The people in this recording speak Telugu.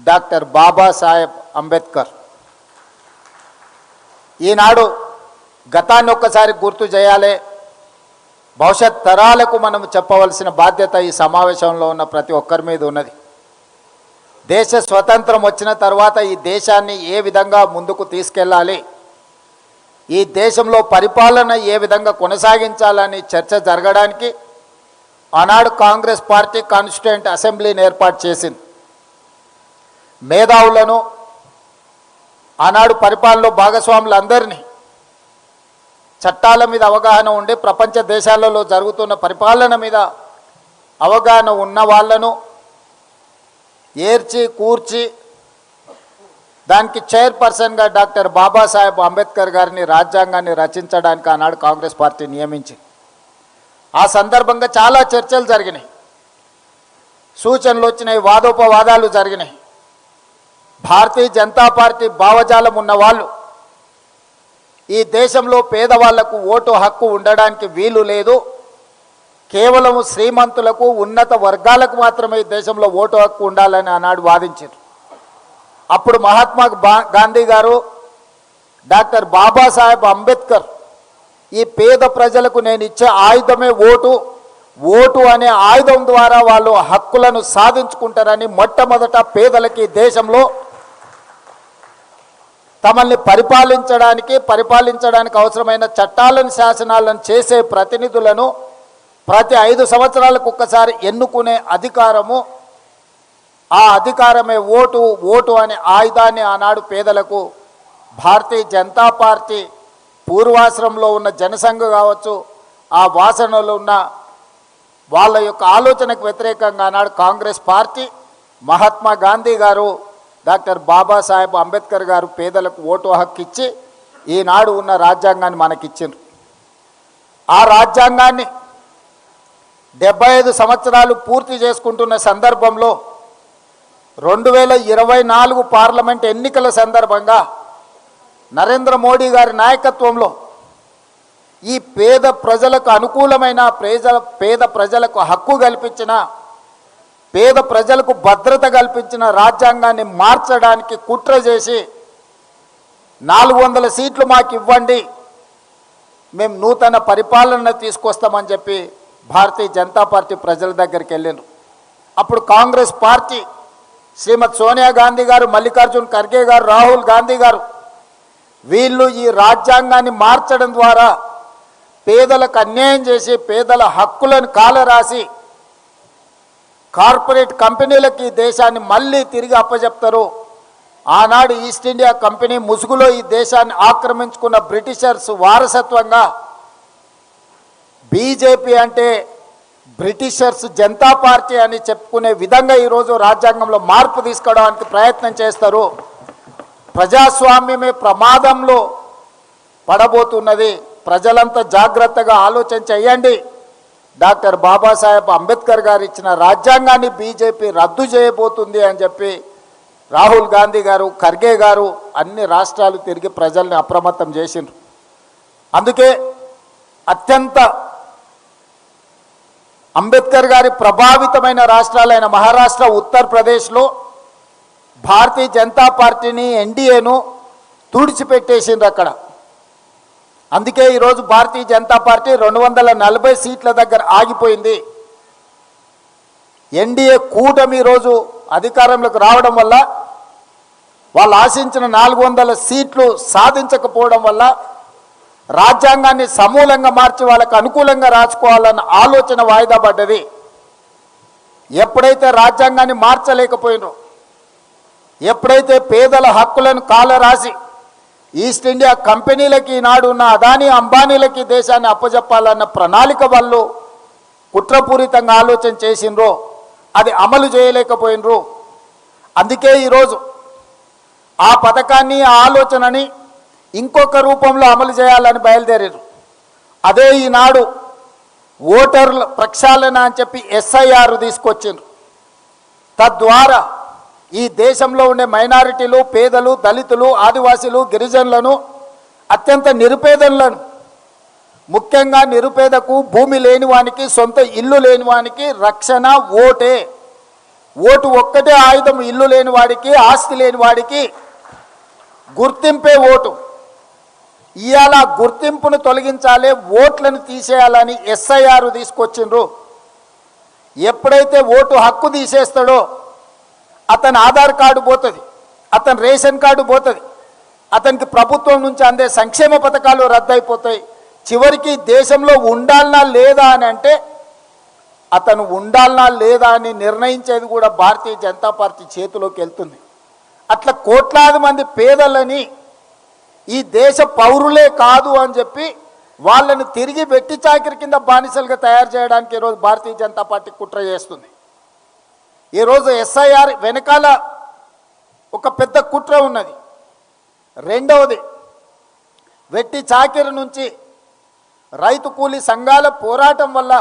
డాక్టర్ బాబాసాహెబ్ అంబేద్కర్. ఈనాడు గతాన్ని ఒక్కసారి గుర్తు చేయాలి. భవిష్యత్ తరాలకు మనం చెప్పవలసిన బాధ్యత ఈ సమావేశంలో ఉన్న ప్రతి ఒక్కరి మీద ఉన్నది. దేశ స్వతంత్రం వచ్చిన తర్వాత ఈ దేశాన్ని ఏ విధంగా ముందుకు తీసుకెళ్ళాలి, ఈ దేశంలో పరిపాలన ఏ విధంగా కొనసాగించాలని చర్చ జరగడానికి ఆనాడు కాంగ్రెస్ పార్టీ కాన్స్టిట్యూయెంట్ అసెంబ్లీని ఏర్పాటు చేసింది. మేధావులను, ఆనాడు పరిపాలనలో భాగస్వాములందరినీ, చట్టాల మీద అవగాహన ఉండి ప్రపంచ దేశాలలో జరుగుతున్న పరిపాలన మీద అవగాహన ఉన్న వాళ్ళను ఏర్చి కూర్చి దానికి చైర్పర్సన్గా డాక్టర్ బాబాసాహెబ్ అంబేద్కర్ గారిని రాజ్యాంగాన్ని రచించడానికి ఆనాడు కాంగ్రెస్ పార్టీ నియమించింది. ఆ సందర్భంగా చాలా చర్చలు జరిగినాయి, సూచనలు వచ్చినాయి, వాదోపవాదాలు జరిగినాయి. భారతీయ జనతా పార్టీ భావజాలం ఉన్నవాళ్ళు ఈ దేశంలో పేదవాళ్లకు ఓటు హక్కు ఉండడానికి వీలు లేదు, కేవలం శ్రీమంతులకు ఉన్నత వర్గాలకు మాత్రమే ఈ దేశంలో ఓటు హక్కు ఉండాలని ఆనాడు వాదించారు. అప్పుడు మహాత్మా గాంధీ గారు, డాక్టర్ బాబాసాహెబ్ అంబేద్కర్ ఈ పేద ప్రజలకు నేను ఇచ్చే ఆయుధమే ఓటు అనే ఆయుధం ద్వారా వాళ్ళు హక్కులను సాధించుకుంటారని మొట్టమొదట పేదలకి దేశంలో తమల్ని పరిపాలించడానికి అవసరమైన చట్టాలను, శాసనాలను చేసే ప్రతినిధులను ప్రతి 5 సంవత్సరాలకు ఒక్కసారి ఎన్నుకునే అధికారము, ఆ అధికారమే ఓటు అనే ఆయుధాన్ని ఆనాడు పేదలకు భారతీయ జనతా పార్టీ పూర్వాశ్రమంలో ఉన్న జనసంఘ్ కావచ్చు, ఆ వాసనలో ఉన్న వాళ్ళ యొక్క ఆలోచనకు వ్యతిరేకంగా ఆనాడు కాంగ్రెస్ పార్టీ, మహాత్మా గాంధీ గారు, డాక్టర్ బాబాసాహెబ్ అంబేద్కర్ గారు పేదలకు ఓటు హక్కు ఇచ్చి ఈనాడు ఉన్న రాజ్యాంగాన్ని మనకిచ్చిండ్రు. ఆ రాజ్యాంగాన్ని 75 సంవత్సరాలు పూర్తి చేసుకుంటున్న సందర్భంలో 2024 పార్లమెంట్ ఎన్నికల సందర్భంగా నరేంద్ర మోడీ గారి నాయకత్వంలో ఈ పేద ప్రజలకు అనుకూలమైన, పేద ప్రజలకు హక్కు కల్పించిన, పేద ప్రజలకు భద్రత కల్పించిన రాజ్యాంగాన్ని మార్చడానికి కుట్ర చేసి 400 సీట్లు మాకు ఇవ్వండి, మేము నూతన పరిపాలన తీసుకొస్తామని చెప్పి భారతీయ జనతా పార్టీ ప్రజల దగ్గరికి వెళ్ళారు. అప్పుడు కాంగ్రెస్ పార్టీ శ్రీమతి సోనియా గాంధీ గారు, మల్లికార్జున్ ఖర్గే గారు, రాహుల్ గాంధీ గారు వీళ్ళు ఈ రాజ్యాంగాన్ని మార్చడం ద్వారా పేదలకు అన్యాయం చేసి పేదల హక్కులను కాలరాసి కార్పొరేట్ కంపెనీలకి ఈ దేశాన్ని మళ్ళీ తిరిగి అప్పచెప్తారు. ఆనాడు ఈస్ట్ ఇండియా కంపెనీ ముసుగులో ఈ దేశాన్ని ఆక్రమించుకున్న బ్రిటిషర్స్ వారసత్వంగా బీజేపీ అంటే బ్రిటిషర్స్ జనతా పార్టీ అని చెప్పుకునే విధంగా ఈరోజు రాజ్యాంగంలో మార్పు తీసుకోవడానికి ప్రయత్నం చేస్తారు. ప్రజాస్వామ్యమే ప్రమాదంలో పడబోతున్నది. ప్రజలంతా జాగ్రత్తగా ఆలోచన చేయండి. డాక్టర్ బాబాసాహెబ్ అంబేద్కర్ గారు ఇచ్చిన రాజ్యాంగాన్ని బీజేపీ రద్దు చేయబోతుంది అని చెప్పి రాహుల్ గాంధీ గారు, ఖర్గే గారు అన్ని రాష్ట్రాలు తిరిగి ప్రజల్ని అప్రమత్తం చేసిండ్రు. అందుకే అత్యంత అంబేద్కర్ గారి ప్రభావితమైన రాష్ట్రాలైన మహారాష్ట్ర, ఉత్తరప్రదేశ్లో భారతీయ జనతా పార్టీని, ఎన్డీఏను తుడిచిపెట్టేసిండ్రు అక్కడ. అందుకే ఈరోజు భారతీయ జనతా పార్టీ 240 సీట్ల దగ్గర ఆగిపోయింది. ఎన్డీఏ కూటమి ఈరోజు అధికారంలోకి రావడం వల్ల, వాళ్ళు ఆశించిన 400 సీట్లు సాధించకపోవడం వల్ల రాజ్యాంగాన్ని సమూలంగా మార్చి వాళ్ళకు అనుకూలంగా రాసుకోవాలన్న ఆలోచన వాయిదా పడ్డది. ఎప్పుడైతే రాజ్యాంగాన్ని మార్చలేకపోయినో, ఎప్పుడైతే పేదల హక్కులను కాలరాసి ఈస్ట్ ఇండియా కంపెనీలకి, ఈనాడు ఉన్న అదానీ అంబానీలకి దేశాన్ని అప్పజెప్పాలన్న ప్రణాళిక వాళ్ళు కుట్రపూరితంగా ఆలోచన చేసిండ్రో అది అమలు చేయలేకపోయినరు. అందుకే ఈరోజు ఆ పథకాన్ని, ఆ ఆలోచనని ఇంకొక రూపంలో అమలు చేయాలని బయలుదేరారు. అదే ఈనాడు ఓటర్ల ప్రక్షాళన అని చెప్పి SIR తీసుకొచ్చిండ్రు. తద్వారా ఈ దేశంలో ఉండే మైనారిటీలు, పేదలు, దళితులు, ఆదివాసీలు, గిరిజనులను, అత్యంత నిరుపేదలను, ముఖ్యంగా నిరుపేదకు, భూమి లేని వానికి, సొంత ఇల్లు లేని వానికి రక్షణ ఓటే. ఓటు ఒక్కటే ఆయుధం, ఇల్లు లేని వాడికి, ఆస్తి లేని వాడికి గుర్తింపే ఓటు. ఇవాళ గుర్తింపును తొలగించాలి, ఓట్లను తీసేయాలని ఎస్ఐఆర్ తీసుకొచ్చిండ్రు. ఎప్పుడైతే ఓటు హక్కు తీసేస్తాడో అతని ఆధార్ కార్డు పోతుంది, అతని రేషన్ కార్డు పోతుంది, అతనికి ప్రభుత్వం నుంచి అందే సంక్షేమ పథకాలు రద్దయిపోతాయి. చివరికి దేశంలో ఉండాలనా లేదా అని అంటే అతను ఉండాలనా లేదా అని నిర్ణయించేది కూడా భారతీయ జనతా పార్టీ చేతిలోకి వెళ్తుంది. అట్లా కోట్లాది మంది పేదలని ఈ దేశ పౌరులే కాదు అని చెప్పి వాళ్ళని తిరిగి వెట్టి చాకిరి కింద బానిసలుగా తయారు చేయడానికి ఈరోజు భారతీయ జనతా పార్టీ కుట్ర చేస్తుంది. ఈరోజు ఎస్ఐఆర్ వెనకాల ఒక పెద్ద కుట్ర ఉన్నది. రెండవది, వెట్టి చాకిరి నుంచి రైతు కూలీ సంఘాల పోరాటం వల్ల